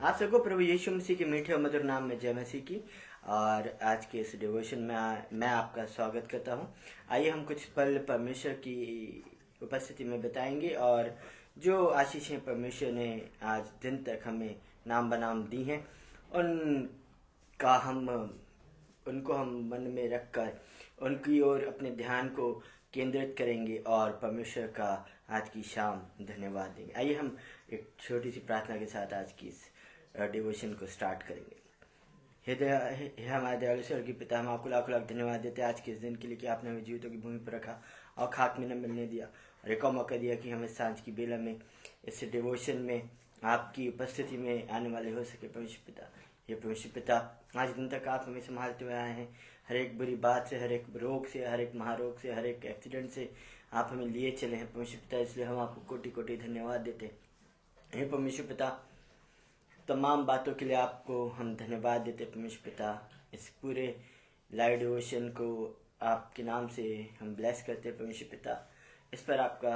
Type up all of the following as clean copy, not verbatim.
आप सबको प्रभु यीशु मसीह के मीठे और मधुर नाम में जय मसीह की। और आज के इस डिवोशन में मैं आपका स्वागत करता हूं। आइए हम कुछ पल परमेश्वर की उपस्थिति में बताएंगे और जो आशीषें परमेश्वर ने आज दिन तक हमें नाम बनाम दी हैं उनको हम मन में रखकर उनकी ओर अपने ध्यान को केंद्रित करेंगे और परमेश्वर का आज की शाम धन्यवाद देंगे। आइए हम एक छोटी सी प्रार्थना के साथ आज की इस डिवोशन को स्टार्ट करेंगे। हे हमारे दयालु स्वर्गीय पिता, हम आपको लाख लाख धन्यवाद देते हैं आज के इस दिन के लिए कि आपने हमें जीवितों की भूमि पर रखा और खाक में न मिलने दिया और एक और मौका दिया कि हमें सांझ की बेला में इस डिवोशन में आपकी उपस्थिति में आने वाले हो सके। परमेश्वर पिता, ये परमेश्वर पिता, आज दिन तक आप हमें संभालते हुए आए हैं। हर एक बुरी बात से, हर एक रोग से, हर एक महारोग से, हर एक एक्सीडेंट से आप हमें लिए चले हैं परमेश्वर पिता। इसलिए हम आपको कोटि कोटि धन्यवाद देते हैं। हे परमेश्वर पिता, तमाम बातों के लिए आपको हम धन्यवाद देते हैं परमेश्वर पिता। इस पूरे लाइव डिवोशन को आपके नाम से हम ब्लेस करते हैं परमेश्वर पिता। इस पर आपका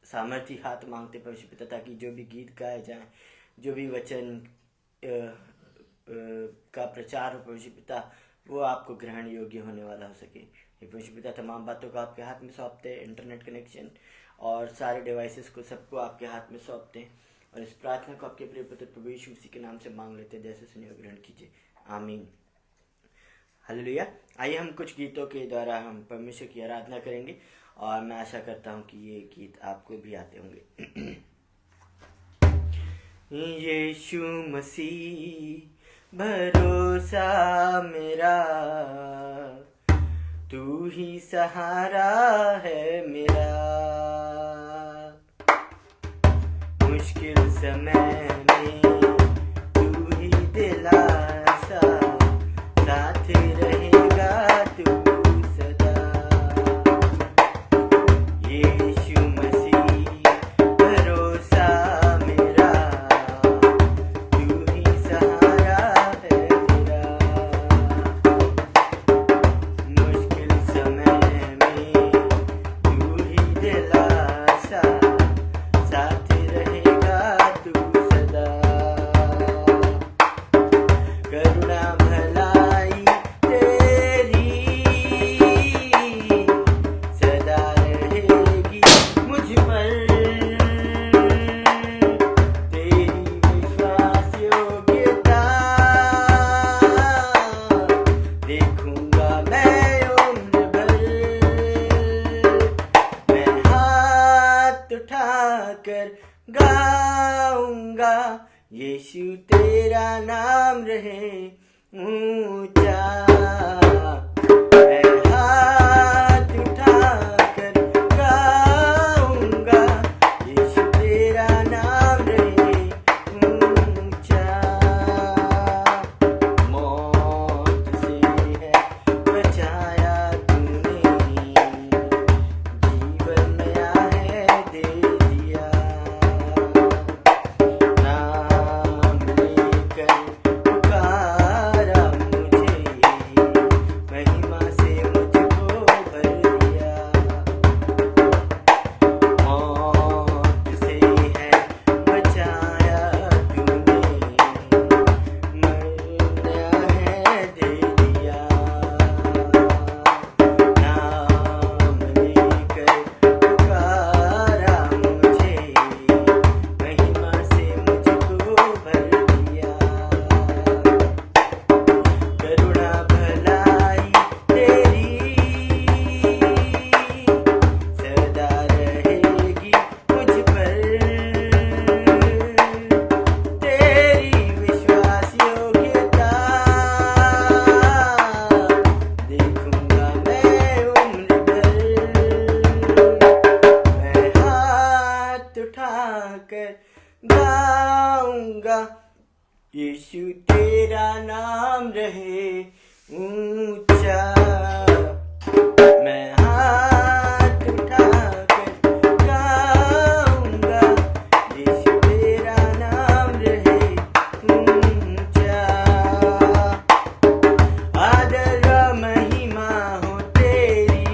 सामर्थ्य हाथ मांगते परमेश्वर पिता, ताकि जो भी गीत गाए जाएं, जो भी वचन का प्रचार हो परमेश्वर पिता, वो आपको ग्रहण योग्य होने वाला हो सके। ये परमेश्वर पिता, तमाम बातों को आपके हाथ में सौंपते हैं। इंटरनेट कनेक्शन और सारे डिवाइसेस को सबको आपके हाथ में सौंपते हैं और इस प्रार्थना को आपके प्रिय पुत्र प्रभु यीशु मसीह के नाम से मांग लेते हैं। जैसे सुनिए ग्रहण कीजिए, आमीन, हालेलुया। आइए हम कुछ गीतों के द्वारा हम परमेश्वर की आराधना करेंगे और मैं आशा करता हूँ कि ये गीत आपको भी आते होंगे। यीशु मसीह भरोसा मेरा, तू ही सहारा है मेरा, मुश्किल समय में तू ही दिलासा, साथ रहेगा तू सदा। यीशु मसीह भरोसा मेरा, तू ही सहारा है मेरा, मुश्किल समय में तू ही दिलासा, साथ रहेगा तू सदा। करुणा भलाई तेरी सदा रहेगी मुझ पर, तेरी विश्वास योग्यता देखूंगा मैं उम्र भर। मैं हाथ उठाकर गाऊंगा, यीशु तेरा नाम रहे ऊंचा। मैं हाथ उठाकर गाऊंगा, यीशु तेरा नाम रहे ऊंचा। मौत से है बचाया तूने, जीवन नया है दे दिया। नाम लेकर पुकारा मुझे, महिमा से मुझको भर दिया। मौत से है बचाया तूने, नया है दे दिया। नाम लेकर पुकारा मुझे, महिमा से मुझको भर दिया। करुणा भलाई तेरी सदा रहेगी मुझ पर, तेरी विश्वास योग्यता देखूंगा मैं उम्र भर। मैं हाथ उठाकर गाऊंगा, यीशु तेरा नाम रहे ऊंचा। मैं हाथ उठाकर गाऊंगा, यीशु तेरा नाम रहे ऊंचा। आदर व महिमा हो तेरी,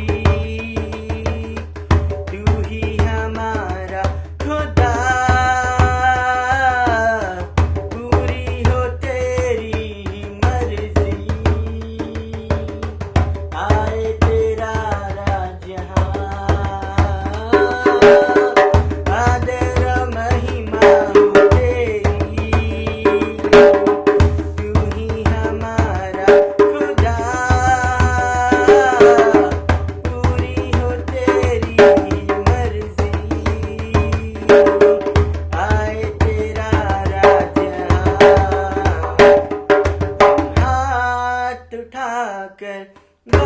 तू ही हमारा खुदा।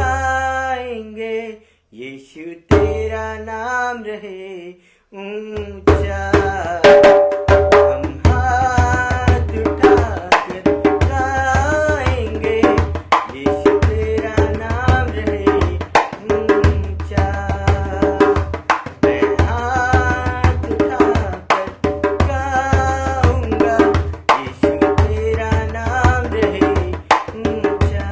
गाएंगे, यीशु तेरा नाम रहे ऊंचा। हम हाथ उठाकर गाएंगे, यीशु तेरा नाम रहे ऊंचा। मैं हाथ उठाकर गाऊंगा, यीशु तेरा नाम रहे ऊंचा।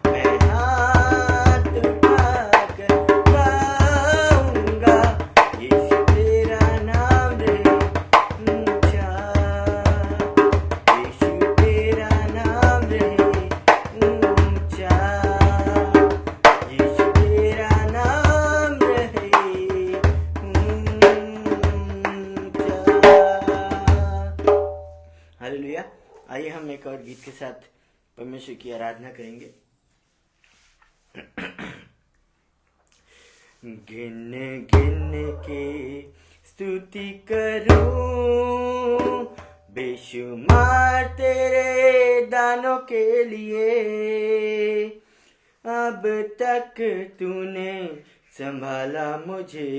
मैं हाथ उठाकर गाऊंगा, यीशु तेरा नाम रहे ऊंचा। यीशु तेरा नाम रहे ऊंचा। यीशु तेरा नाम रहे ऊंचा। हालेलुया। आइए हम एक और गीत के साथ परमेश्वर की आराधना करेंगे। गिन गिन के स्तुति करूं, बेशुमार तेरे दानों के लिए। अब तक तूने संभाला मुझे,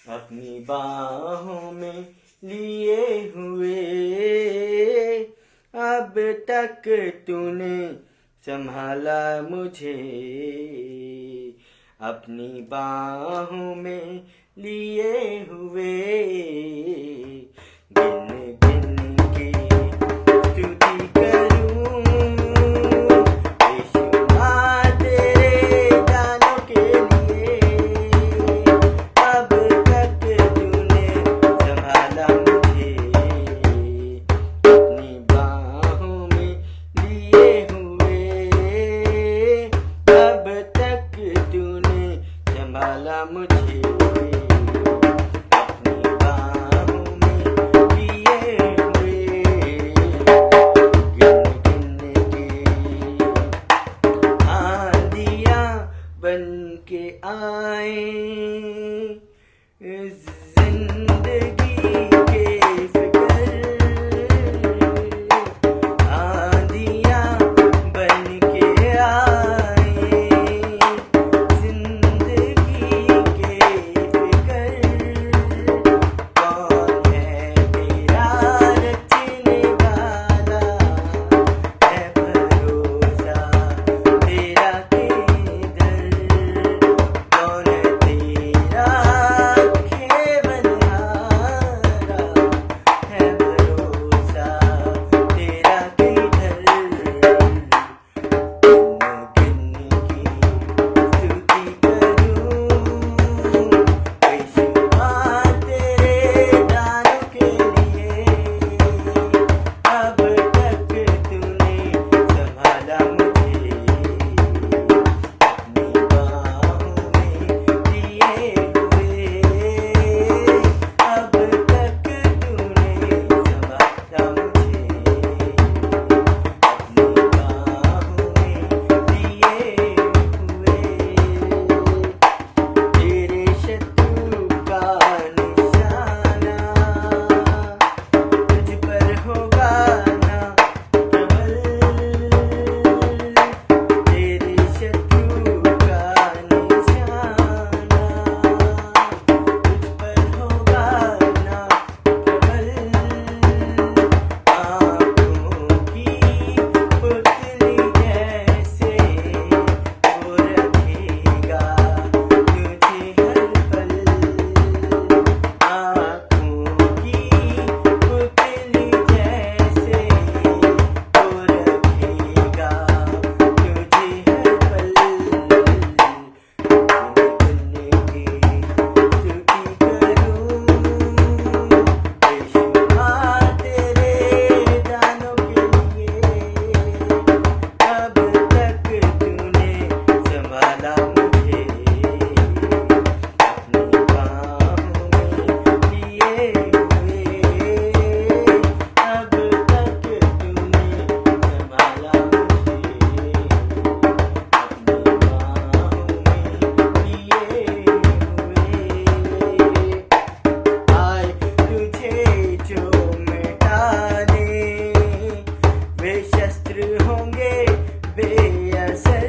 अपनी बाहों में लिए हुए। अब तक तूने संभाला मुझे, अपनी बाहों में लिए हुए। गिन गिन के स्तुति करूं, बेशुमार तेरे दानों के लिए। अब तक तूने संभाला मुझे, अपनी बाहों में लिए हुए। अब तक तूने संभाला मुझे, अपनी बाहों में लिए हुए। गिन गिन के आंधियां बन के आए, जिंदगी के फिकर। आंधियां बन के आए, जिंदगी के फिकर। कौन है मेरा रचने वाला, है भरोसा तेरा किधर। कौन है तेरा बेअसर,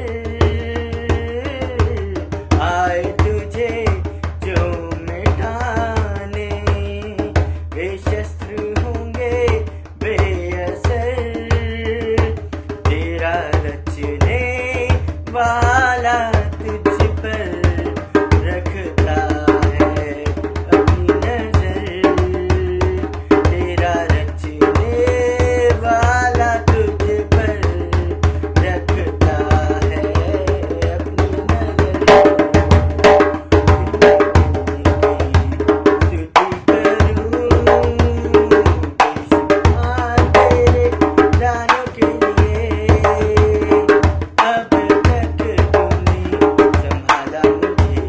आए तुझे जो मिटाने, वे शस्त्र होंगे बेअसर, तेरा रचने वाला तुझ पर रखता है अपनी नजर, तेरा रचने वाला तुझ पर रखता है अपनी नजर। स्तुति करूं बेशुमार तेरे दानों के लिए, अब तक तूने संभाला मुझे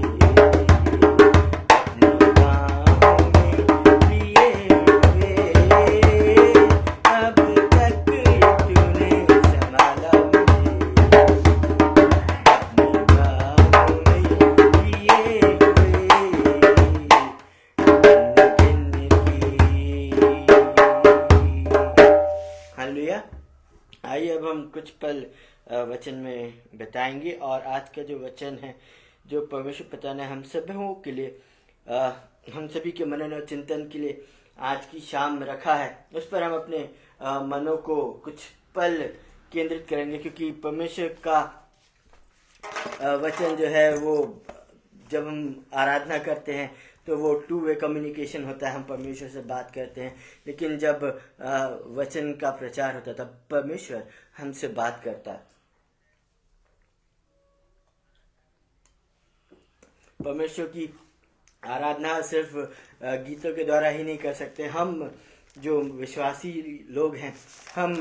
अपनी बाहों में लिए हुए, अब तक तूने संभाला मुझे अपनी बाहों में लिए हुए। हालेलुया। आइए अब हम कुछ पल वचन में बताएंगे, और आज का जो वचन है जो परमेश्वर पिता ने हम सबों के लिए, हम सभी के मनन और चिंतन के लिए आज की शाम रखा है, उस पर हम अपने मनों को कुछ पल केंद्रित करेंगे, क्योंकि परमेश्वर का वचन जो है वो जब हम आराधना करते हैं तो वो टू वे कम्युनिकेशन होता है, हम परमेश्वर से बात करते हैं, लेकिन जब वचन का प्रचार होता है तब परमेश्वर हमसे बात करता है। परमेश्वर की आराधना सिर्फ गीतों के द्वारा ही नहीं कर सकते, हम जो विश्वासी लोग हैं हम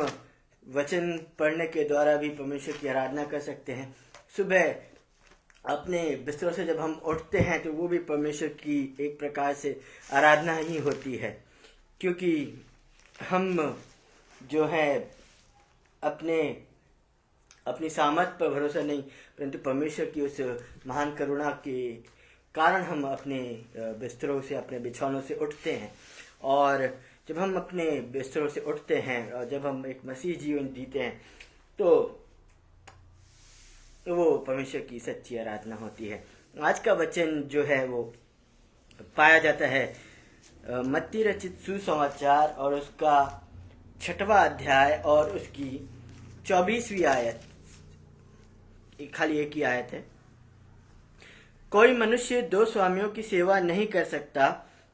वचन पढ़ने के द्वारा भी परमेश्वर की आराधना कर सकते हैं। सुबह अपने बिस्तरों से जब हम उठते हैं तो वो भी परमेश्वर की एक प्रकार से आराधना ही होती है, क्योंकि हम जो है अपनी सामर्थ पर भरोसा नहीं, परंतु परमेश्वर की उस महान करुणा के कारण हम अपने बिस्तरों से, अपने बिछौनों से उठते हैं। और जब हम अपने बिस्तरों से उठते हैं और जब हम एक मसीह जीवन जीते हैं तो वो परमेश्वर की सच्ची आराधना होती है। आज का वचन जो है वो पाया जाता है मत्ती रचित सुसमाचार और उसका 6वां अध्याय और उसकी 24वीं आयत, खाली एक ही आयत है। कोई मनुष्य 2 स्वामियों की सेवा नहीं कर सकता,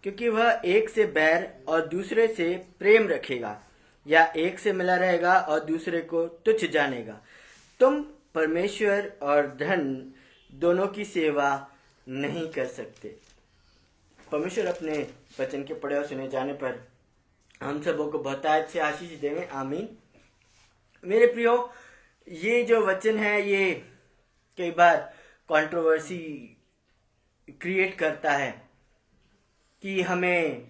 क्योंकि वह एक से बैर और दूसरे से प्रेम रखेगा, या एक से मिला रहेगा और दूसरे को तुच्छ जानेगा। तुम परमेश्वर और धन दोनों की सेवा नहीं कर सकते। परमेश्वर अपने वचन के पढ़े और सुने जाने पर हम सबों को बहुतायत से आशीष देवे, आमीन। मेरे प्रियो, ये जो वचन है ये कई बार कंट्रोवर्सी क्रिएट करता है कि हमें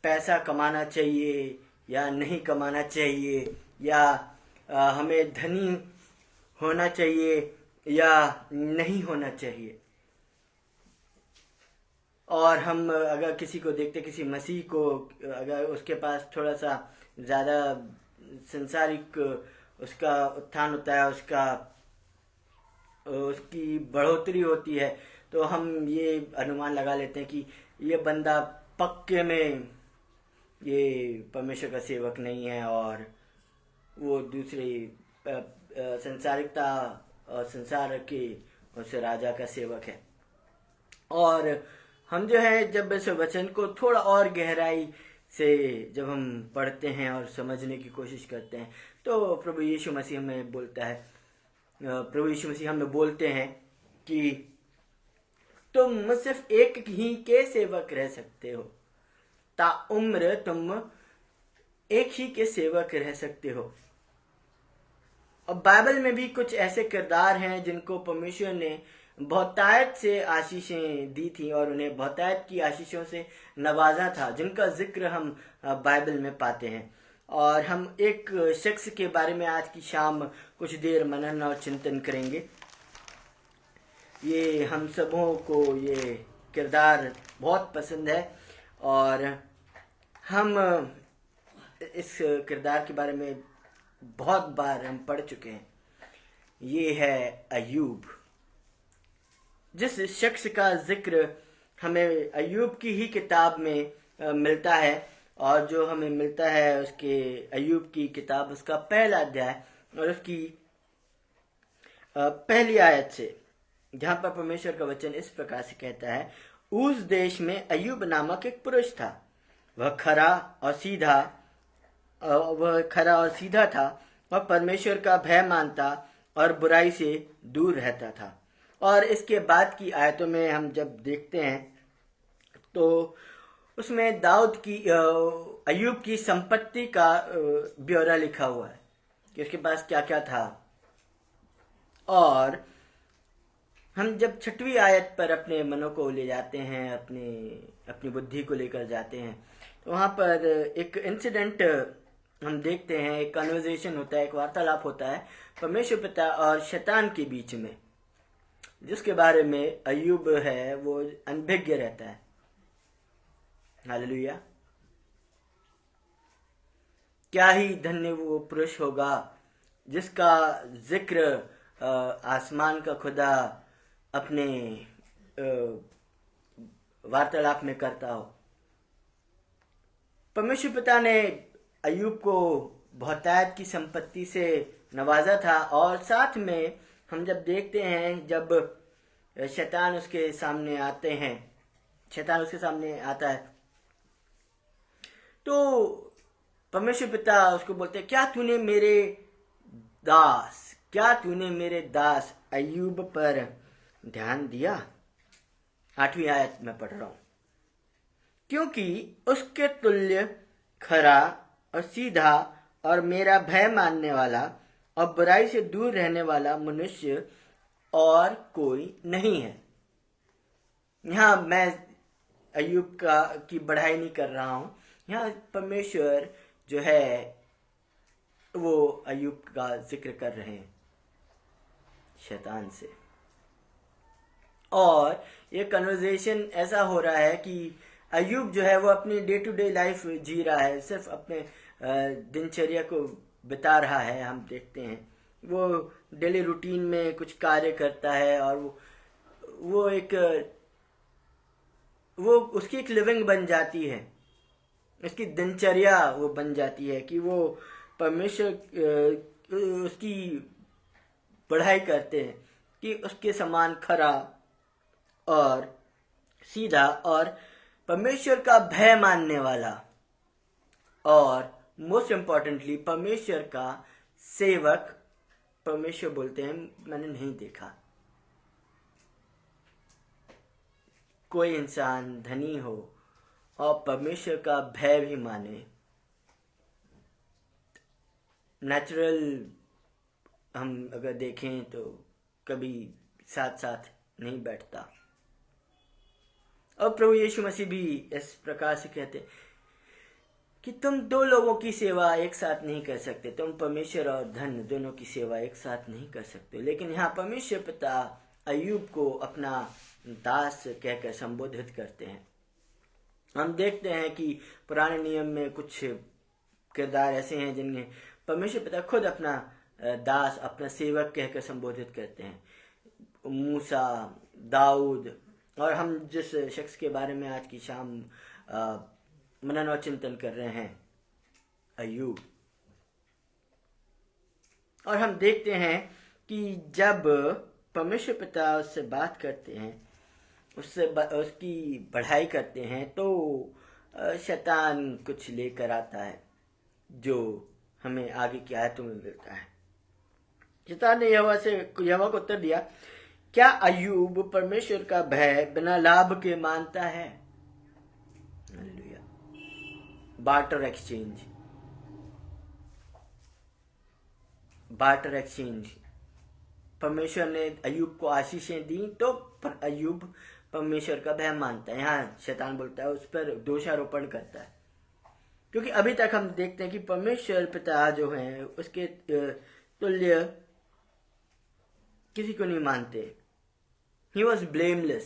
पैसा कमाना चाहिए या नहीं कमाना चाहिए, या हमें धनी होना चाहिए या नहीं होना चाहिए। और हम अगर किसी को देखते, किसी मसीह को, अगर उसके पास थोड़ा सा ज़्यादा संसारिक उसका उत्थान होता है, उसकी बढ़ोतरी होती है, तो हम ये अनुमान लगा लेते हैं कि ये बंदा पक्के में ये परमेश्वर का सेवक नहीं है और वो दूसरी संसारिकता और संसार के उस राजा का सेवक है। और हम जो है जब इस वचन को थोड़ा और गहराई से जब हम पढ़ते हैं और समझने की कोशिश करते हैं तो प्रभु यीशु मसीह हमें बोलता है, प्रभु यीशु मसीह हमें बोलते हैं कि तुम सिर्फ एक ही के सेवक रह सकते हो, ताउम्र तुम एक ही के सेवक रह सकते हो। और बाइबल में भी कुछ ऐसे किरदार हैं जिनको परमेश्वर ने बहुतायत से आशीषें दी थी और उन्हें बहुतायत की आशीषों से नवाजा था, जिनका जिक्र हम बाइबल में पाते हैं। और हम एक शख्स के बारे में आज की शाम कुछ देर मनन और चिंतन करेंगे। ये हम सबों को ये किरदार बहुत पसंद है और हम इस किरदार के बारे में बहुत बार हम पढ़ चुके हैं। ये है अय्यूब। जिस शख्स का जिक्र हमें अय्यूब की ही किताब में मिलता है, और जो हमें मिलता है उसके अय्यूब की किताब उसका पहला अध्याय और उसकी पहली आयत से, जहां पर परमेश्वर का वचन इस प्रकार से कहता है, उस देश में अय्यूब नामक एक पुरुष था। वह खरा और सीधा था और परमेश्वर का भय मानता और बुराई से दूर रहता था। और इसके बाद की आयतों में हम जब देखते हैं तो उसमें दाऊद की अय्यूब की संपत्ति का ब्यौरा लिखा हुआ है कि उसके पास क्या क्या था। और हम जब 6वीं आयत पर अपने मनों को ले जाते हैं, अपनी बुद्धि को लेकर जाते हैं, तो वहाँ पर एक इंसिडेंट हम देखते हैं, एक कन्वर्सेशन होता है, एक वार्तालाप होता है परमेश्वर पिता और शैतान के बीच में, जिसके बारे में अय्यूब है वो अनभिज्ञ रहता है। हालेलुया। क्या ही धन्य वो पुरुष होगा जिसका जिक्र आसमान का खुदा अपने वार्तालाप में करता हो। परमेश्वर पिता ने अय्यूब को बहुतायत की संपत्ति से नवाजा था, और साथ में हम जब देखते हैं जब शैतान उसके सामने आता है तो परमेश्वर पिता उसको बोलते हैं, क्या तूने मेरे दास अय्यूब पर ध्यान दिया। 8वीं आयत में पढ़ रहा हूं, क्योंकि उसके तुल्य खरा और सीधा और मेरा भय मानने वाला और बुराई से दूर रहने वाला मनुष्य और कोई नहीं है। यहां मैं अय्यूब की बढ़ाई नहीं कर रहा हूं, यहां परमेश्वर जो है वो अय्यूब का जिक्र कर रहे हैं शैतान से। और ये कन्वर्सेशन ऐसा हो रहा है कि अय्यूब जो है वो अपनी डे टू डे लाइफ जी रहा है, सिर्फ अपने दिनचर्या को बिता रहा है। हम देखते हैं वो डेली रूटीन में कुछ कार्य करता है, और वो उसकी एक लिविंग बन जाती है, उसकी दिनचर्या वो बन जाती है कि वो परमेश्वर उसकी बढ़ाई करते हैं कि उसके समान खरा और सीधा और परमेश्वर का भय मानने वाला, और मोस्ट इम्पॉर्टेंटली परमेश्वर का सेवक। परमेश्वर बोलते हैं मैंने नहीं देखा कोई इंसान धनी हो और परमेश्वर का भय भी माने। नेचुरल हम अगर देखें तो कभी साथ साथ नहीं बैठता, और प्रभु यीशु मसीह भी इस प्रकार से कहते कि तुम दो लोगों की सेवा एक साथ नहीं कर सकते, तुम परमेश्वर और धन दोनों की सेवा एक साथ नहीं कर सकते। लेकिन यहाँ परमेश्वर पिता अय्यूब को अपना दास कहकर संबोधित करते हैं। हम देखते हैं कि पुराने नियम में कुछ किरदार ऐसे हैं जिन्हें परमेश्वर पिता खुद अपना दास, अपना सेवक कहकर संबोधित करते हैं। मूसा, दाऊद, और हम जिस शख्स के बारे में आज की शाम मनन और चिंतन कर रहे हैं, अय्यूब। और हम देखते हैं कि जब परमेश्वर पिता उससे बात करते हैं, उसकी बढ़ाई करते हैं, तो शैतान कुछ लेकर आता है जो हमें आगे की आयतों में मिलता है। शैतान ने यहोवा को उत्तर दिया, क्या अय्यूब परमेश्वर का भय बिना लाभ के मानता है। हालेलुया। Barter exchange. परमेश्वर ने अय्यूब को आशीषें दी तो अय्यूब परमेश्वर का भय मानता है। यहाँ शैतान बोलता है, उस पर दोषारोपण करता है, क्योंकि अभी तक हम देखते हैं कि परमेश्वर पिता जो हैं उसके तुल्य किसी को नहीं मानते। He was blameless,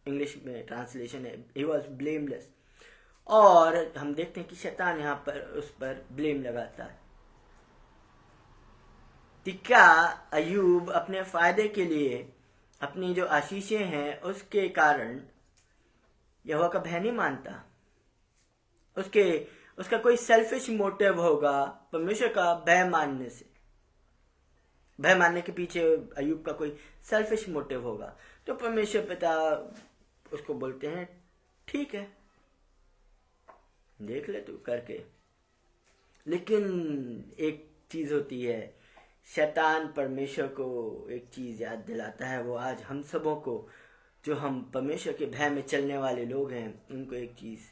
इंग्लिश में ट्रांसलेशन है, he was blameless। और हम देखते हैं कि शैतान यहाँ पर उस पर ब्लेम लगाता है। कि क्या अय्यूब अपने फायदे के लिए अपनी जो आशीषें हैं उसके कारण यहोवा का भय नहीं मानता? उसका कोई सेल्फिश मोटिव होगा परमेश्वर का भय मानने से। भय मानने के पीछे अय्यूब का कोई सेल्फिश मोटिव होगा, तो परमेश्वर पिता उसको बोलते हैं ठीक है, देख ले तू करके। लेकिन एक चीज होती है, शैतान परमेश्वर को एक चीज याद दिलाता है। वो आज हम सबों को, जो हम परमेश्वर के भय में चलने वाले लोग हैं, उनको एक चीज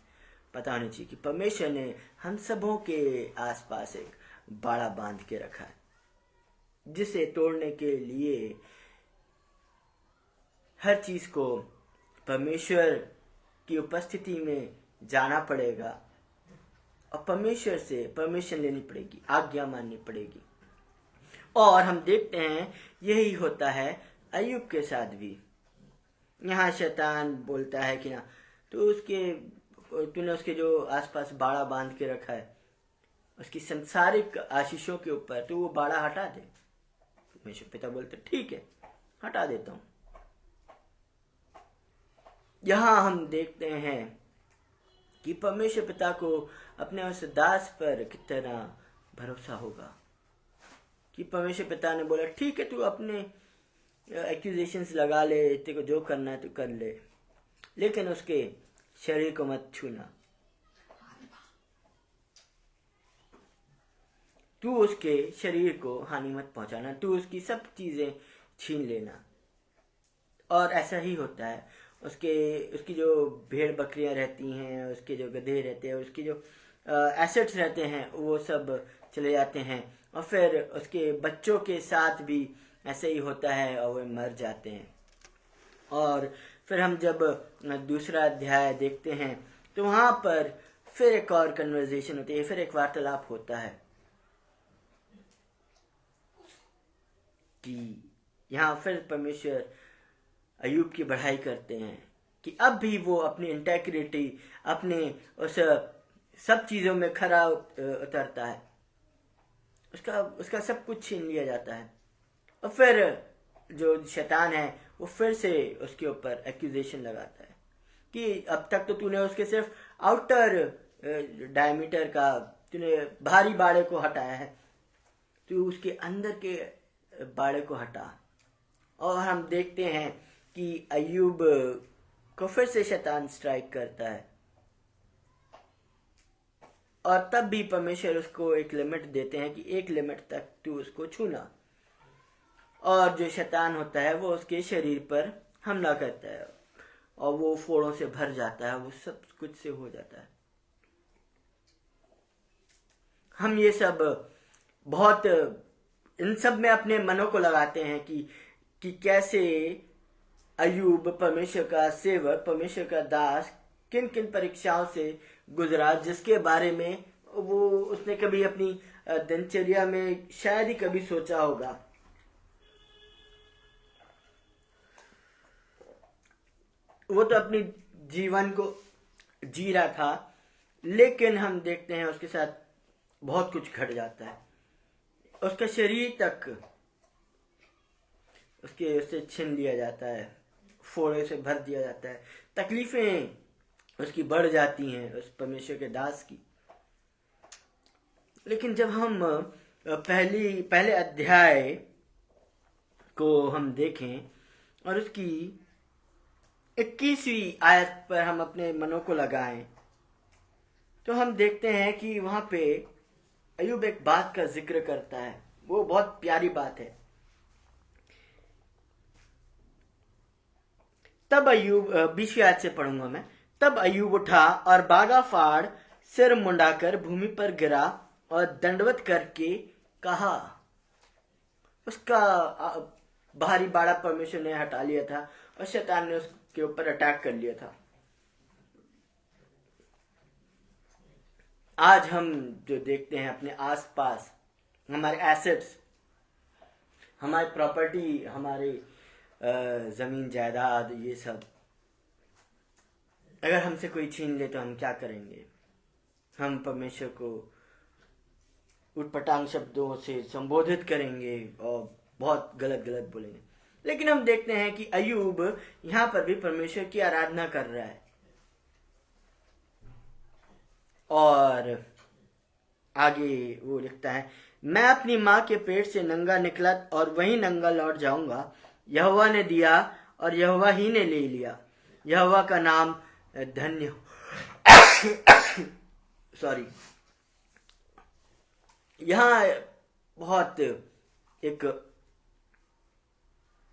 पता होनी चाहिए कि परमेश्वर ने हम सबों के आसपास एक बाड़ा बांध के रखा है, जिसे तोड़ने के लिए हर चीज को परमेश्वर की उपस्थिति में जाना पड़ेगा और परमेश्वर से परमिशन लेनी पड़ेगी, आज्ञा माननी पड़ेगी। और हम देखते हैं यही होता है अय्यूब के साथ भी। यहाँ शैतान बोलता है कि ना तूने उसके जो आसपास बाड़ा बांध के रखा है, उसकी संसारिक आशीषों के ऊपर, तो वो बाड़ा हटा दे। परमेश्वर पिता बोलते ठीक है, हटा देता हूं। यहां हम देखते हैं कि परमेश्वर पिता को अपने उस दास पर कितना भरोसा होगा कि परमेश्वर पिता ने बोला ठीक है, तू अपने एक्यूजेशंस लगा ले, तेरे को जो करना है तू कर ले, लेकिन उसके शरीर को मत छूना, तू उसके शरीर को हानि मत पहुंचाना, तू उसकी सब चीजें छीन लेना। और ऐसा ही होता है, उसकी जो भेड़ बकरियां रहती हैं, उसके जो गधे रहते हैं, उसकी जो एसेट्स रहते हैं, वो सब चले जाते हैं। और फिर उसके बच्चों के साथ भी ऐसे ही होता है और वे मर जाते हैं। और फिर हम जब दूसरा अध्याय देखते हैं तो वहां पर फिर एक और कन्वर्सेशन होती है, फिर एक वार्तालाप होता है कि यहाँ फिर परमेश्वर अय्यूब की बढ़ाई करते हैं कि अब भी वो अपनी इंटेग्रिटी, अपने उस सब चीजों में खरा उतरता है, उसका सब कुछ छीन लिया जाता है। और फिर जो शैतान है वो फिर से उसके ऊपर एक्यूजेशन लगाता है कि अब तक तो तूने उसके सिर्फ आउटर डायमीटर का, तूने भारी बाड़े को हटाया है, तू उसके अंदर के बाड़े को हटा। और हम देखते हैं कि अय्यूब को फिर से शैतान स्ट्राइक करता है, और तब भी परमेश्वर उसको एक लिमिट देते हैं कि एक लिमिट तक तू उसको छूना। और जो शैतान होता है वो उसके शरीर पर हमला करता है और वो फोड़ों से भर जाता है, वो सब कुछ से हो जाता है। हम ये सब बहुत इन सब में अपने मनों को लगाते हैं कि कैसे अय्यूब परमेश्वर का सेवक, परमेश्वर का दास किन किन परीक्षाओं से गुजरा, जिसके बारे में वो उसने कभी अपनी दिनचर्या में शायद ही कभी सोचा होगा। वो तो अपनी जीवन को जी रहा था, लेकिन हम देखते हैं उसके साथ बहुत कुछ घट जाता है। उसका शरीर तक उससे छीन लिया जाता है, फोड़े से भर दिया जाता है, तकलीफें उसकी बढ़ जाती हैं उस परमेश्वर के दास की। लेकिन जब हम पहले अध्याय को हम देखें और उसकी 21वीं आयत पर हम अपने मनों को लगाएं, तो हम देखते हैं कि वहां पे अय्यूब एक बात का जिक्र करता है। वो बहुत प्यारी बात है। तब अय्यूब, 20वीं आयत से पढ़ूंगा मैं। तब अय्यूब उठा और बागा फाड़ सिर मुंडाकर भूमि पर गिरा और दंडवत करके कहा। उसका भारी बाड़ा परमेश्वर ने हटा लिया था और शैतान ने उसके ऊपर अटैक कर लिया था। आज हम जो देखते हैं अपने आसपास, हमारे एसेट्स, हमारी प्रॉपर्टी, हमारे जमीन जायदाद, ये सब अगर हमसे कोई छीन ले तो हम क्या करेंगे? हम परमेश्वर को उटपटांग शब्दों से संबोधित करेंगे और बहुत गलत गलत बोलेंगे। लेकिन हम देखते हैं कि अय्यूब यहाँ पर भी परमेश्वर की आराधना कर रहा है और आगे वो लिखता है, मैं अपनी माँ के पेट से नंगा निकला और वहीं नंगा लौट जाऊंगा। यहोवा ने दिया और यहोवा ही ने ले लिया, यहोवा का नाम धन्य हो। सॉरी, यहाँ बहुत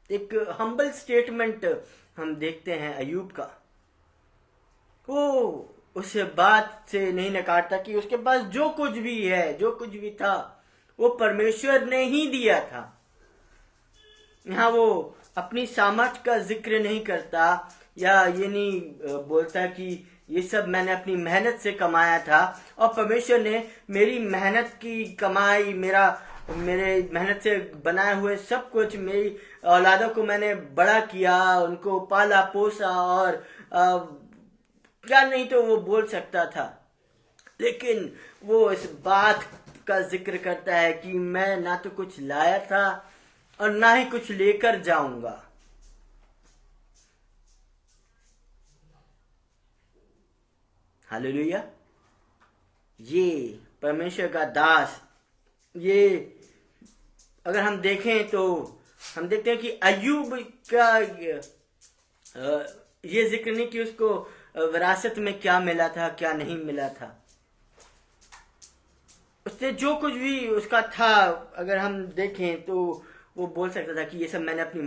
एक हम्बल स्टेटमेंट हम देखते हैं अय्यूब का। वो उस बात से नहीं नकारता कि उसके पास जो कुछ भी है, जो कुछ भी था, वो परमेश्वर ने ही दिया था। यहाँ वो अपनी सामर्थ का जिक्र नहीं करता या ये नहीं बोलता कि ये सब मैंने अपनी मेहनत से कमाया था और परमेश्वर ने मेरी मेहनत की कमाई, मेरे मेहनत से बनाए हुए सब कुछ, मेरी औलादों को मैंने बड़ा किया, उनको पाला पोसा और क्या नहीं तो वो बोल सकता था। लेकिन वो इस बात का जिक्र करता है कि मैं ना तो कुछ लाया था और ना ही कुछ लेकर जाऊंगा। हालेलुया। ये परमेश्वर का दास, ये अगर हम देखें तो हम देखते हैं कि अय्यूब का ये जिक्र नहीं कि उसको विरासत में क्या मिला था, क्या नहीं मिला था। उसने जो कुछ भी उसका था, अगर हम देखें तो वो बोल सकता था कि ये सब मैंने अपनी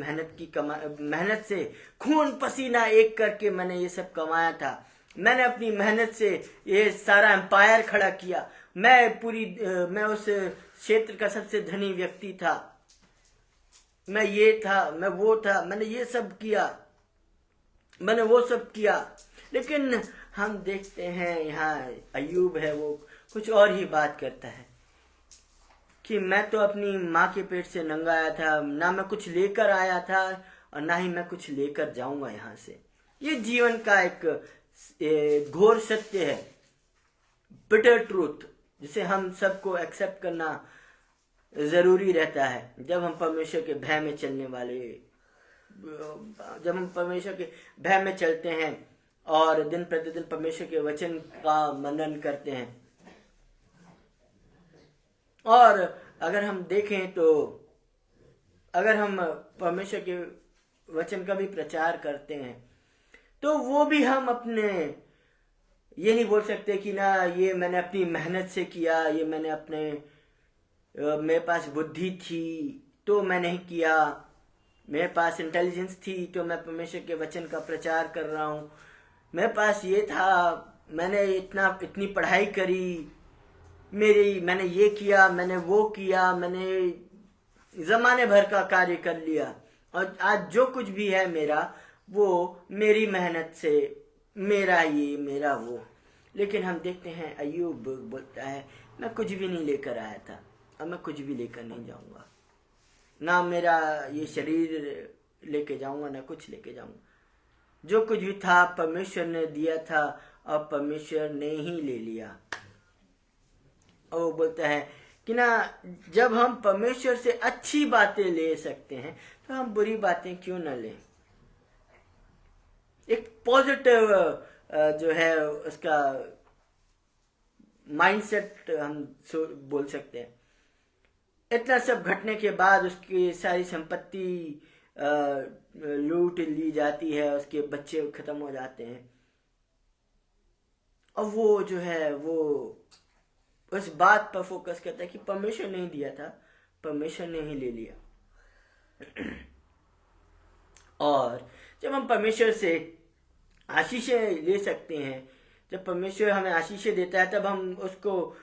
मेहनत से खून पसीना एक करके मैंने ये सब कमाया था। मैंने अपनी मेहनत से ये सारा एम्पायर खड़ा किया। मैं उस क्षेत्र का सबसे धनी व्यक्ति था। मैं ये था, मैं वो था, मैंने ये सब किया, मैंने वो सब किया। लेकिन हम देखते हैं यहाँ अय्यूब है, वो कुछ और ही बात करता है कि मैं तो अपनी माँ के पेट से नंगा आया था, ना मैं कुछ लेकर आया था और ना ही मैं कुछ लेकर जाऊंगा यहाँ से। ये जीवन का एक घोर सत्य है, बिटर ट्रूथ, जिसे हम सबको एक्सेप्ट करना जरूरी रहता है जब हम परमेश्वर के भय में चलते हैं और दिन प्रतिदिन परमेश्वर के वचन का मनन करते हैं। और अगर हम देखें तो अगर हम परमेश्वर के वचन का भी प्रचार करते हैं तो वो भी हम अपने ये नहीं बोल सकते कि ना ये मैंने अपनी मेहनत से किया, ये मैंने मेरे पास बुद्धि थी तो मैं नहीं किया, मेरे पास इंटेलिजेंस थी तो मैं परमेश्वर के वचन का प्रचार कर रहा हूँ, मेरे पास ये था, मैंने इतनी पढ़ाई करी, मैंने ये किया, मैंने वो किया, मैंने जमाने भर का कार्य कर लिया और आज जो कुछ भी है मेरा वो मेरी मेहनत से, मेरा ये मेरा वो। लेकिन हम देखते हैं अय्यूब बोलता है मैं कुछ भी नहीं लेकर आया था और मैं कुछ भी लेकर नहीं जाऊंगा, ना मेरा ये शरीर लेके जाऊंगा ना कुछ लेके जाऊंगा। जो कुछ भी था परमेश्वर ने दिया था और परमेश्वर ने ही ले लिया। और वो बोलता है कि ना जब हम परमेश्वर से अच्छी बातें ले सकते हैं तो हम बुरी बातें क्यों न लें। एक पॉजिटिव जो है उसका माइंडसेट हम बोल सकते हैं। इतना सब घटने के बाद उसकी सारी संपत्ति लूट ली जाती है, उसके बच्चे खत्म हो जाते हैं और वो जो है वो उस बात पर फोकस करता है कि परमेश्वर नहीं दिया था, परमेश्वर ने ही ले लिया। और जब हम परमेश्वर से आशीषें ले सकते हैं, जब परमेश्वर हमें आशीषें देता है तब हम उसको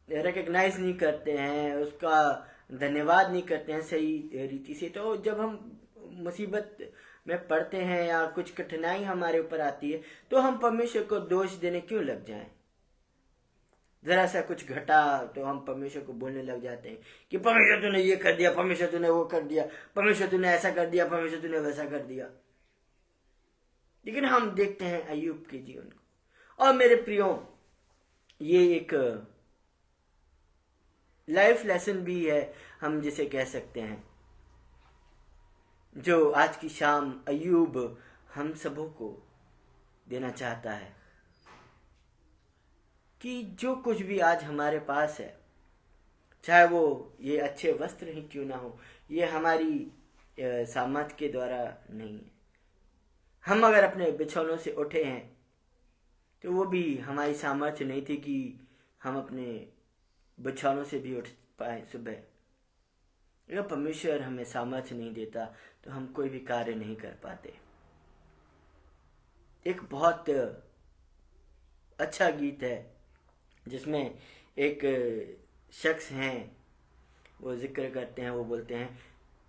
रिकग्नाइज नहीं करते हैं, उसका धन्यवाद नहीं करते हैं सही रीति से। तो जब हम मुसीबत में पड़ते हैं या कुछ कठिनाई हमारे ऊपर आती है तो हम परमेश्वर को दोष देने क्यों लग जाएं। जरा सा कुछ घटा तो हम परमेश्वर को बोलने लग जाते हैं कि परमेश्वर तूने ये कर दिया, परमेश्वर तूने वो कर दिया, परमेश्वर तूने ऐसा कर दिया, परमेश्वर तूने वैसा कर दिया। लेकिन हम देखते हैं अय्यूब के जीवन को। और मेरे प्रियो, ये एक लाइफ लेसन भी है, हम जिसे कह सकते हैं, जो आज की शाम अय्यूब हम सबों को देना चाहता है कि जो कुछ भी आज हमारे पास है, चाहे वो ये अच्छे वस्त्र ही क्यों ना हो, ये हमारी सामर्थ्य के द्वारा नहीं है। हम अगर अपने बिछौनों से उठे हैं तो वो भी हमारी सामर्थ्य नहीं थी कि हम अपने बिछौनों से भी उठ पाए सुबह। अगर परमेश्वर हमें सामर्थ्य नहीं देता तो हम कोई भी कार्य नहीं कर पाते। एक बहुत अच्छा गीत है जिसमें एक शख्स हैं, वो जिक्र करते हैं, वो बोलते हैं,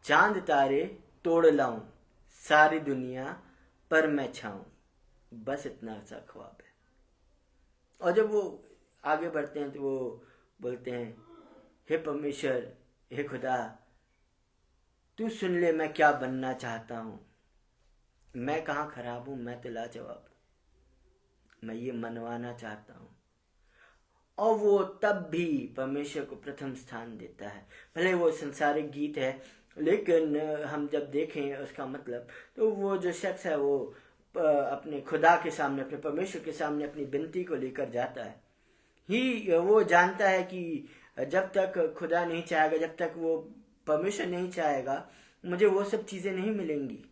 चांद तारे तोड़ लाऊं सारी दुनिया पर मैं छाऊं, बस इतना सा ख्वाब है। और जब वो आगे बढ़ते हैं तो वो बोलते हैं, हे परमेश्वर, हे खुदा, तू सुन ले मैं क्या बनना चाहता हूं, मैं कहाँ खराब हूं, मैं तो लाजवाब, मैं ये मनवाना चाहता हूं। और वो तब भी परमेश्वर को प्रथम स्थान देता है। भले वो संसारिक गीत है, लेकिन हम जब देखें उसका मतलब, तो वो जो शख्स है वो अपने खुदा के सामने, अपने परमेश्वर के सामने अपनी विनती को लेकर जाता है। वो जानता है कि जब तक खुदा नहीं चाहेगा, जब तक वो परमेश्वर नहीं चाहेगा, मुझे वो सब चीजें नहीं मिलेंगी।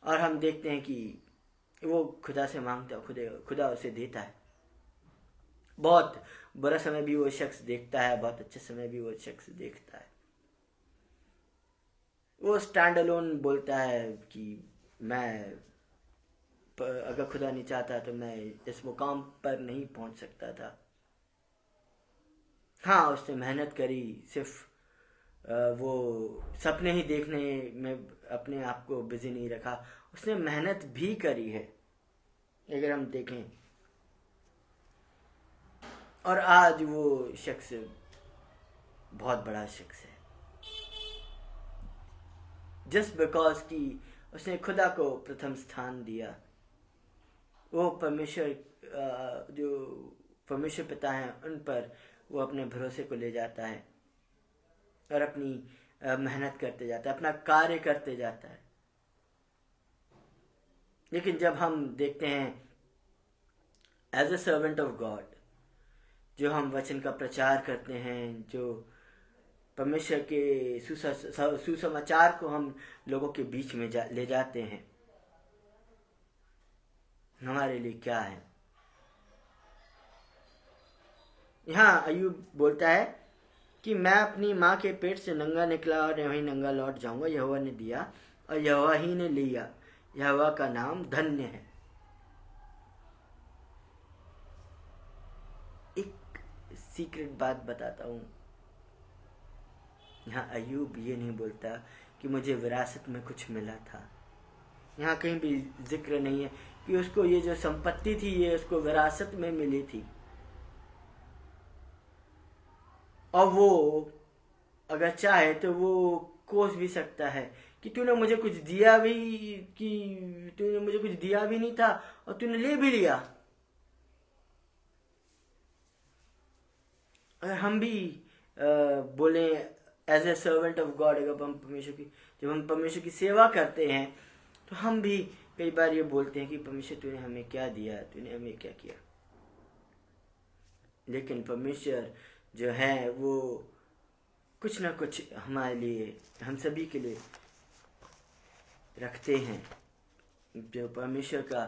और हम देखते हैं कि वो खुदा से मांगता है, खुदा उसे देता है। बहुत बुरा समय भी वो शख्स देखता है, बहुत अच्छे समय भी वो शख्स देखता है। वो स्टैंड अलोन बोलता है कि मैं अगर खुदा नहीं चाहता तो मैं इस मुकाम पर नहीं पहुंच सकता था। हाँ, उसने मेहनत करी, सिर्फ वो सपने ही देखने में अपने आप को बिजी नहीं रखा, उसने मेहनत भी करी है, अगर हम देखें। और आज वो शख्स बहुत बड़ा शख्स है, जस्ट बिकॉज कि उसने खुदा को प्रथम स्थान दिया। वो परमेश्वर, जो परमेश्वर पिता हैं, उन पर वो अपने भरोसे को ले जाता है और अपनी मेहनत करते जाता है, अपना कार्य करते जाता है। लेकिन जब हम देखते हैं as a servant of God, जो हम वचन का प्रचार करते हैं, जो परमेश्वर के सुसमाचार को हम लोगों के बीच में ले जाते हैं, हमारे लिए क्या है। यहाँ अय्यूब बोलता है कि मैं अपनी माँ के पेट से नंगा निकला और वहीं नंगा लौट जाऊंगा, यहोवा ने दिया और यहोवा ही ने लिया, यहोवा का नाम धन्य है। एक सीक्रेट बात बताता हूं, यहाँ अय्यूब ये नहीं बोलता कि मुझे विरासत में कुछ मिला था। यहाँ कहीं भी जिक्र नहीं है कि उसको ये जो संपत्ति थी ये उसको विरासत में मिली थी। और वो अगर चाहे तो वो कोस भी सकता है कि तूने मुझे कुछ दिया भी, कि तूने मुझे कुछ दिया भी नहीं था और तूने ले भी लिया। अगर हम भी बोले as a servant of God, जब हम परमेश्वर की सेवा करते हैं तो हम भी कई बार ये बोलते हैं कि परमेश्वर तूने हमें क्या दिया, तूने हमें क्या किया। लेकिन परमेश्वर जो है वो कुछ ना कुछ हमारे लिए, हम सभी के लिए रखते हैं। जो परमेश्वर का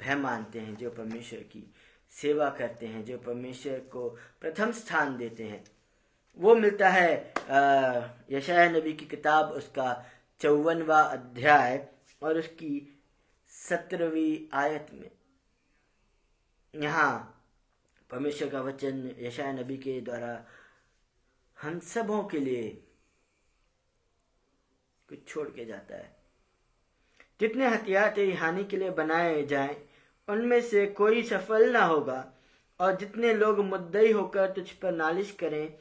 भय मानते हैं, जो परमेश्वर की सेवा करते हैं, जो परमेश्वर को प्रथम स्थान देते हैं, वो मिलता है यशायाह नबी की किताब, उसका 54वां अध्याय और उसकी 17वीं आयत में। यहाँ परमेश्वर का वचन यशायाह नबी के द्वारा हम सबों के लिए कुछ छोड़ के जाता है। जितने हथियार तेरी हानि के लिए बनाए जाएं, उनमें से कोई सफल ना होगा, और जितने लोग मुद्दई होकर तुझ पर नालिश करें,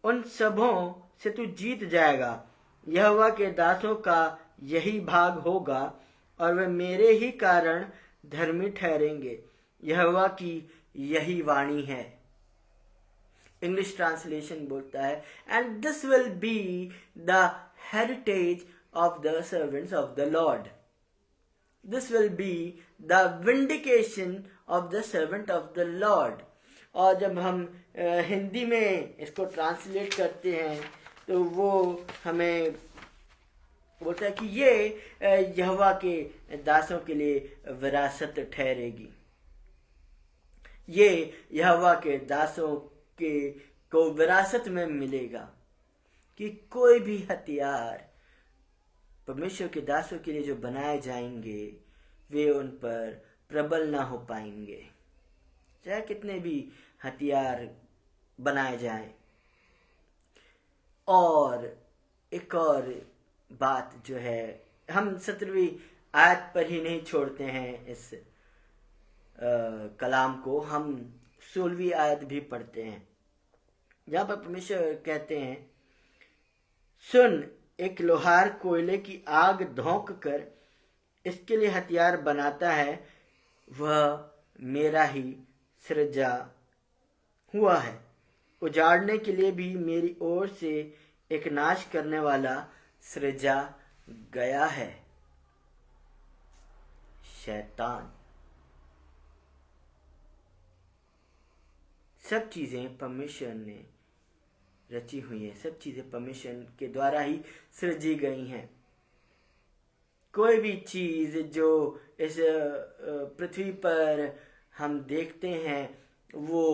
उन सबों से तू जीत जाएगा। यहोवा के दासों का यही भाग होगा और वे मेरे ही कारण धर्मी ठहरेंगे। यहोवा की यही वाणी है। इंग्लिश ट्रांसलेशन बोलता है, and this will be the heritage of the servants of the Lord. This will be the vindication of the servant of the Lord. और जब हम हिंदी में इसको ट्रांसलेट करते हैं तो वो हमें बोलता है कि ये यहोवा के दासों के लिए विरासत ठहरेगी. ये यहोवा के दासों के को विरासत में मिलेगा कि कोई भी हथियार परमेश्वर के दासों के लिए जो बनाए जाएंगे वे उन पर प्रबल ना हो पाएंगे, चाहे कितने भी हथियार बनाए जाएं. और एक और बात जो है, हम 17वीं आयत पर ही नहीं छोड़ते हैं इस कलाम को, हम 16वीं आयत भी पढ़ते हैं जहाँ पर परमेश्वर कहते हैं, सुन, एक लोहार कोयले की आग धोंक कर इसके लिए हथियार बनाता है, वह मेरा ही सृजा हुआ है. उजाड़ने के लिए भी मेरी ओर से एक नाश करने वाला सृजा गया है, शैतान. सब चीजें परमेश्वर ने रची हुई है, सब चीजें परमेश्वर के द्वारा ही सृजी गई हैं. कोई भी चीज जो इस पृथ्वी पर हम देखते हैं वो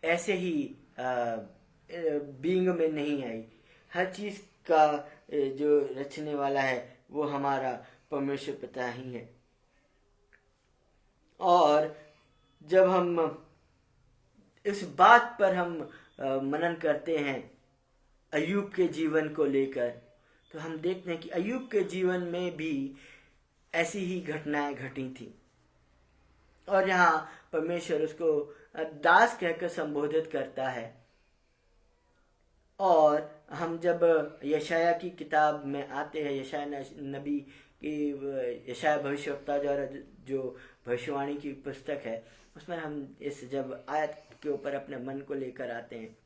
ऐसे ही बीइंग में नहीं आई. हर चीज का जो रचने वाला है वो हमारा परमेश्वर पिता ही है. और जब हम इस बात पर हम मनन करते हैं अय्यूब के जीवन को लेकर, तो हम देखते हैं कि अय्यूब के जीवन में भी ऐसी ही घटनाएं घटी थी. और यहाँ परमेश्वर उसको दास कहकर संबोधित करता है. और हम जब यशाया की किताब में आते हैं, यशाया नबी की, यशाया भविष्यवक्ता द्वारा जो भविष्यवाणी की पुस्तक है, उसमें हम इस जब आयत के ऊपर अपने मन को लेकर आते हैं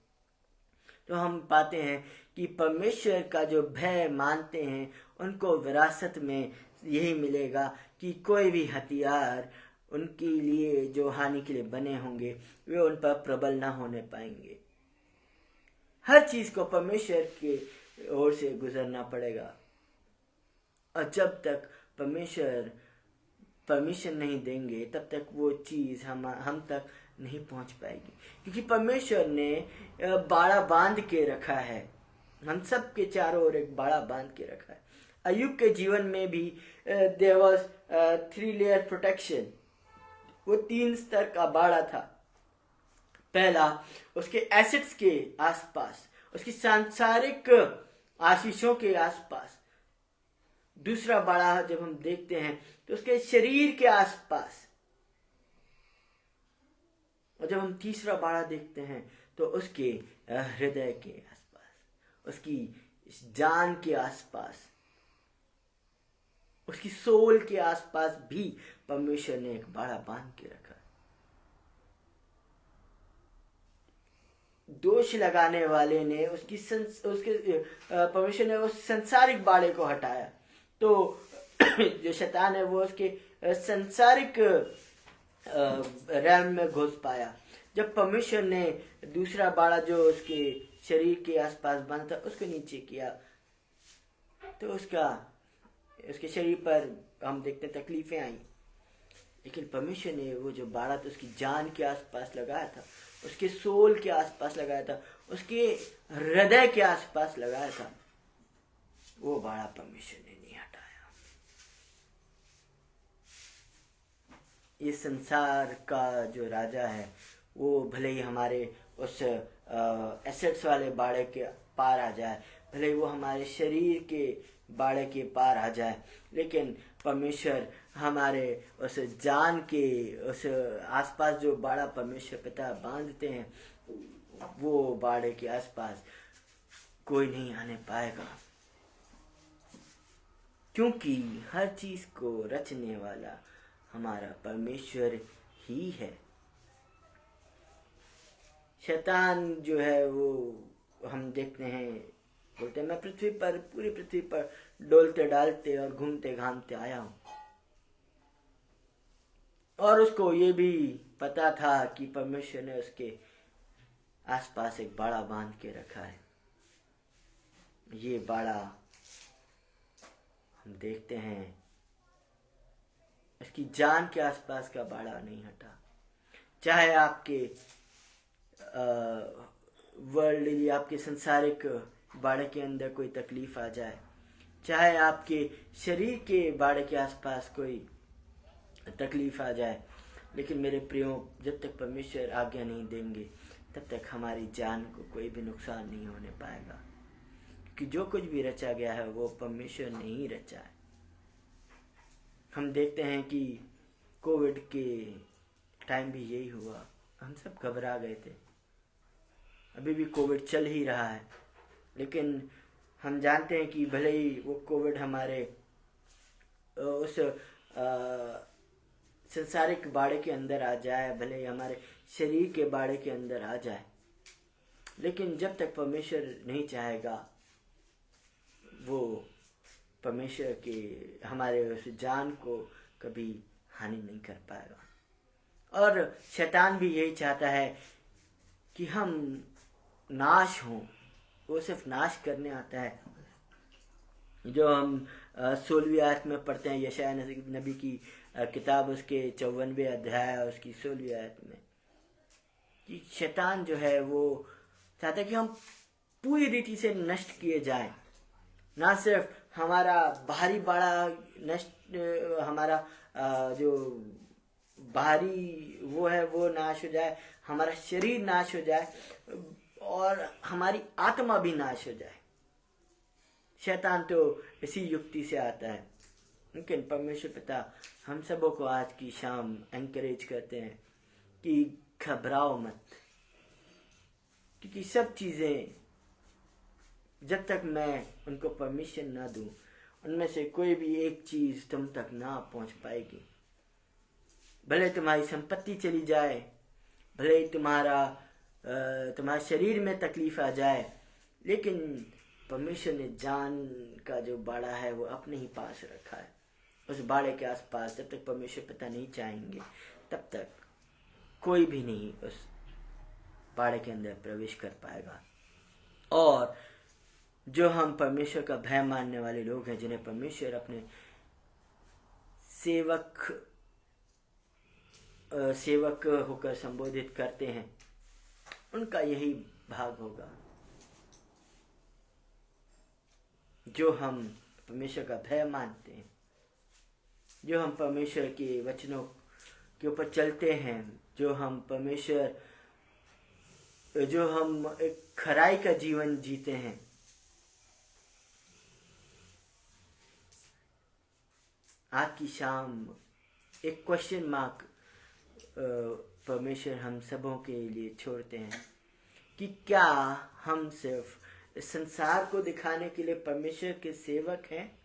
तो हम पाते हैं कि परमेश्वर का जो भय मानते हैं उनको विरासत में यही मिलेगा कि कोई भी हथियार उनके लिए जो हानि के लिए बने होंगे वे उन पर प्रबल ना होने पाएंगे. हर चीज को परमेश्वर की ओर से गुजरना पड़ेगा. और जब तक परमेश्वर परमिशन नहीं देंगे तब तक वो चीज हम तक नहीं पहुंच पाएगी, क्योंकि परमेश्वर ने बाड़ा बांध के रखा है. हम सब के चारों ओर एक बाड़ा बांध के रखा है. अय्यूब के जीवन में भी देयर वाज 3 लेयर प्रोटेक्शन. वो 3 स्तर का बाड़ा था. पहला उसके एसेट्स के आसपास, उसकी सांसारिक आशीषों के आसपास. दूसरा बाड़ा जब हम देखते हैं तो उसके शरीर के आसपास. और जब हम तीसरा बाड़ा देखते हैं तो उसके हृदय के आसपास, उसकी जान के आसपास, उसकी सोल के आसपास भी परमेश्वर ने एक बाड़ा बांध के रखा. दोष लगाने वाले ने उसके परमेश्वर ने उस संसारिक बाड़े को हटाया, तो जो शैतान है वो उसके संसारिक रैम में घुस पाया. जब परमेश्वर ने दूसरा बाड़ा जो उसके शरीर के आसपास बंद था उसको नीचे किया तो उसके शरीर पर हम देखते हैं तकलीफें आई. लेकिन परमेश्वर ने वो जो बाड़ा था उसकी जान के आसपास लगाया था, उसके सोल के आसपास लगाया था, उसके हृदय के आसपास लगाया था. वो बाड़ा परमेश्वर ने नहीं हटाया. ये संसार का जो राजा है वो भले ही हमारे उस एसेट्स वाले बाड़े के पार आ जाए, भले ही वो हमारे शरीर के बाड़े के पार आ जाए, लेकिन परमेश्वर हमारे उस जान के उस आसपास जो बाड़ा परमेश्वर पिता बांधते हैं वो बाड़े के आसपास कोई नहीं आने पाएगा, क्योंकि हर चीज को रचने वाला हमारा परमेश्वर ही है. शैतान जो है वो हम देखते हैं, बोलते हैं मैं पृथ्वी पर, पूरी पृथ्वी पर डोलते डालते और घूमते घामते आया हूं। और उसको ये भी पता था कि परमेश्वर ने उसके आसपास एक बाड़ा बांध के रखा है। ये बाड़ा हम देखते हैं, इसकी जान के आसपास का बाड़ा नहीं हटा। चाहे आपके वर्ल्डली, आपके सांसारिक बाड़े के अंदर कोई तकलीफ आ जाए, चाहे आपके शरीर के बाड़े के आसपास कोई तकलीफ आ जाए, लेकिन मेरे प्रियो, जब तक परमेश्वर आज्ञा नहीं देंगे तब तक हमारी जान को कोई भी नुकसान नहीं होने पाएगा। क्योंकि जो कुछ भी रचा गया है वो परमेश्वर ने ही रचा है। हम देखते हैं कि कोविड के टाइम भी यही हुआ, हम सब घबरा गए थे। अभी भी कोविड चल ही रहा है, लेकिन हम जानते हैं कि भले ही वो कोविड हमारे उस संसारिक बाड़े के अंदर आ जाए, भले ही हमारे शरीर के बाड़े के अंदर आ जाए, लेकिन जब तक परमेश्वर नहीं चाहेगा वो परमेश्वर के हमारे उस जान को कभी हानि नहीं कर पाएगा। और शैतान भी यही चाहता है कि हम नाश हों। वो सिर्फ नाश करने आता है। जो हम 16वीं आयत में पढ़ते हैं यशायाह नबी की किताब, उसके 54वें अध्याय और उसकी 16वीं आयत में, कि शैतान जो है वो चाहता है कि हम पूरी रीति से नष्ट किए जाएं। ना सिर्फ हमारा बाहरी बाड़ा नष्ट, हमारा जो बाहरी वो है वो नाश हो जाए, हमारा शरीर नाश हो जाए और हमारी आत्मा भी नाश हो जाए। शैतान तो इसी युक्ति से आता है। लेकिन परमेश्वर पिता हम सबों को आज की शाम एनकरेज करते हैं कि घबराओ मत, क्योंकि सब चीजें जब तक मैं उनको परमिशन ना दूं, उनमें से कोई भी एक चीज तुम तक ना पहुंच पाएगी। भले तुम्हारी संपत्ति चली जाए, भले ही तुम्हारा शरीर में तकलीफ आ जाए, लेकिन परमेश्वर ने जान का जो बाड़ा है वो अपने ही पास रखा है। उस बाड़े के आसपास जब तक परमेश्वर पिता नहीं चाहेंगे तब तक कोई भी नहीं उस बाड़े के अंदर प्रवेश कर पाएगा। और जो हम परमेश्वर का भय मानने वाले लोग हैं, जिन्हें परमेश्वर अपने सेवक होकर संबोधित करते हैं, उनका यही भाग होगा। जो हम परमेश्वर का भय मानते हैं, जो हम परमेश्वर के वचनों के ऊपर चलते हैं, जो हम एक खराई का जीवन जीते हैं, आज की शाम एक क्वेश्चन मार्क परमेश्वर हम सबों के लिए छोड़ते हैं कि क्या हम सिर्फ इस संसार को दिखाने के लिए परमेश्वर के सेवक हैं,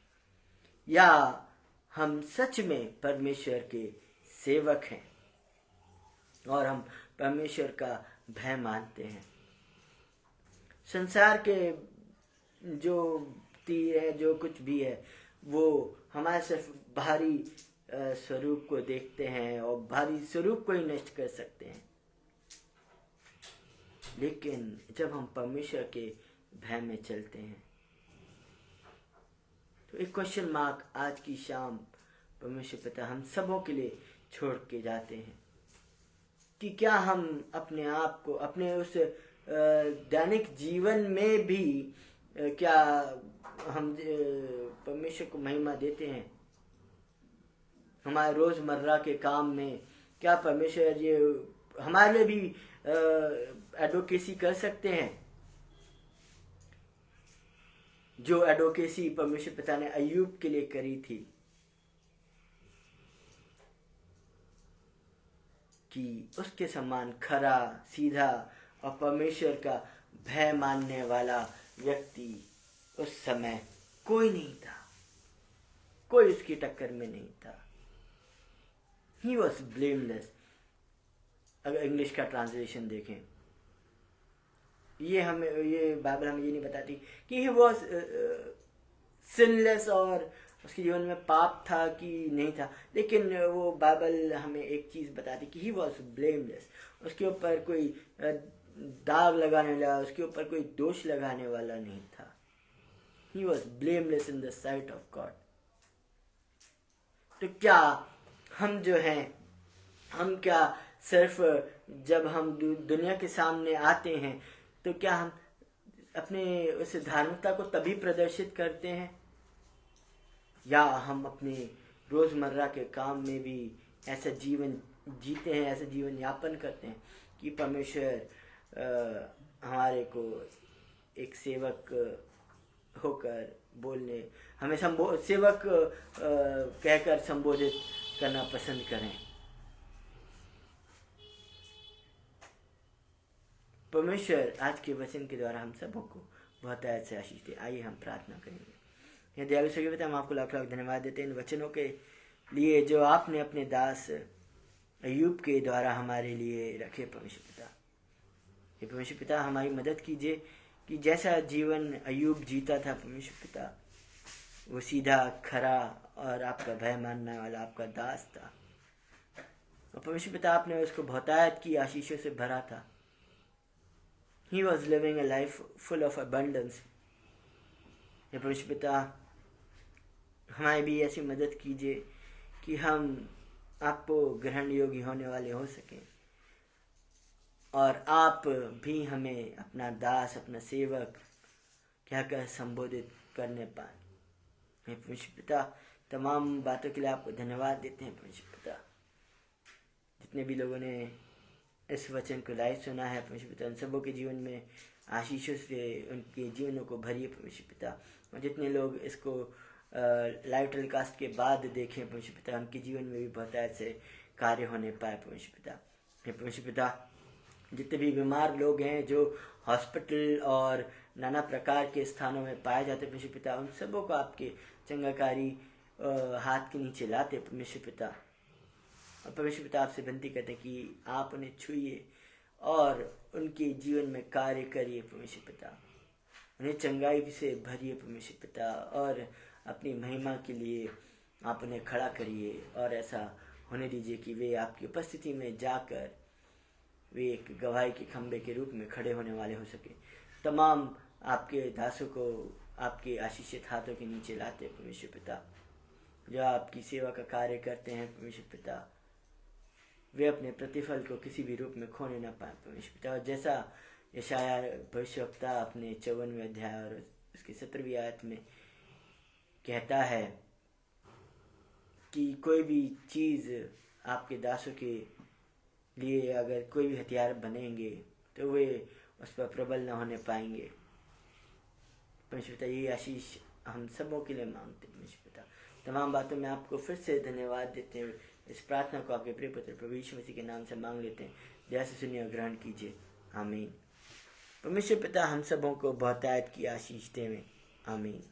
या हम सच में परमेश्वर के सेवक हैं और हम परमेश्वर का भय मानते हैं। संसार के जो तीर है, जो कुछ भी है, वो हमारे सिर्फ बाहरी स्वरूप को देखते हैं और बाहरी स्वरूप को ही नष्ट कर सकते हैं। लेकिन जब हम परमेश्वर के भय में चलते हैं तो एक क्वेश्चन मार्क आज की शाम परमेश्वर पिता हम सबों के लिए छोड़ के जाते हैं कि क्या हम अपने आप को अपने उस दैनिक जीवन में भी क्या हम परमेश्वर को महिमा देते हैं। हमारे रोजमर्रा के काम में क्या परमेश्वर ये हमारे लिए भी एडवोकेसी कर सकते हैं, जो एडवोकेसी परमेश्वर पिता ने अय्यूब के लिए करी थी, कि उसके समान खरा, सीधा और परमेश्वर का भय मानने वाला व्यक्ति उस समय कोई नहीं था, कोई उसकी टक्कर में नहीं था। He was blameless। अगर इंग्लिश का ट्रांसलेशन देखें ये बाइबल हमें ये नहीं बताती कि ही वॉज सिनलेस और उसके जीवन में पाप था कि नहीं था, लेकिन वो बाइबल हमें एक चीज़ बताती कि ही वॉज ब्लेमलेस। उसके ऊपर कोई दाग लगाने वाला, उसके ऊपर कोई दोष लगाने वाला नहीं था। He was blameless in the site of God. तो क्या हम जो हैं, हम क्या सिर्फ जब हम दुनिया के सामने आते हैं तो क्या हम अपने उस धार्मिकता को तभी प्रदर्शित करते हैं, या हम अपने रोज़मर्रा के काम में भी ऐसा जीवन जीते हैं, ऐसा जीवन यापन करते हैं कि परमेश्वर हमारे को एक सेवक होकर बोलने, हमें सेवक कहकर संबोधित करना पसंद करें। परमेश्वर आज के वचन के द्वारा हम सबों को बहुत ऐसे आशीष दे। आइए हम प्रार्थना करेंगे। यह दयालु स्वर्गीय पिता, हम आपको लाख लाख धन्यवाद देते हैं इन वचनों के लिए जो आपने अपने दास अय्यूब के द्वारा हमारे लिए रखे। परमेश्वर पिता, ये परमेश्वर पिता हमारी मदद कीजिए कि जैसा जीवन अय्यूब जीता था परमेश्वर पिता, वो सीधा, खरा और आपका भय मानने वाला आपका दास था। और परमेश्वर पिता आपने उसको बहुतायत की आशीषों से भरा था। He was living a life full of abundance। ये परमेश्वर पिता हमारी भी ऐसी मदद कीजिए कि हम आपको ग्रहण योग्य होने वाले हो सकें और आप भी हमें अपना दास, अपना सेवक कहकर संबोधित करने पाए। परमेश्वर पिता तमाम बातों के लिए आपको धन्यवाद देते हैं। परमेश्वर पिता जितने भी लोगों ने इस वचन को लाइव सुना है परमेश्वर पिता, उन सबों के जीवन में आशीषों से उनके जीवनों को भरिए परमेश्वर पिता। और जितने लोग इसको लाइव टेलीकास्ट के बाद देखें परमेश्वर पिता, उनके जीवन में भी बहुत ऐसे कार्य होने पाए परमेश्वर पिता। परमेश्वर पिता जितने भी बीमार लोग हैं जो हॉस्पिटल और नाना प्रकार के स्थानों में पाए जाते परमेश्वर पिता, उन सबों को आपके चंगाकारी हाथ के नीचे लाते परमेश्वर पिता। और परमेश्वर पिता आपसे विनती करते हैं कि आप उन्हें छुइए और उनके जीवन में कार्य करिए परमेश्वर पिता, उन्हें चंगाई से भरिए परमेश्वर पिता, और अपनी महिमा के लिए आप उन्हें खड़ा करिए और ऐसा होने दीजिए कि वे आपकी उपस्थिति में जाकर वे एक गवाही के खंबे के रूप में खड़े होने वाले हो सके। तमाम आपके दासों को आपके आशीषित हाथों के नीचे लाते परमेश्वर पिता, जो आपकी सेवा का कार्य करते हैं परमेश्वर पिता, वे अपने प्रतिफल को किसी भी रूप में खोने न पाए परमेश्वर पिता। और जैसा यशाया भविष्यवक्ता अपने 54वें अध्याय और उसकी 17वीं आयत में कहता है कि कोई भी चीज़ आपके दासों के लिए अगर कोई भी हथियार बनेंगे तो वे उस पर प्रबल न होने पाएंगे परमेश्वर पिता। ये आशीष हम सबों के लिए मांगते परमेश्वर पिता। तमाम बातों में आपको फिर से धन्यवाद देते हैं। इस प्रार्थना को आपके प्रिय पुत्र प्रभु यीशु मसीह के नाम से मांग लेते हैं। दया से सुनिए और ग्रहण कीजिए। आमीन। परमेश्वर पिता हम सबों को बहुतायत की आशीष देवे। आमीन।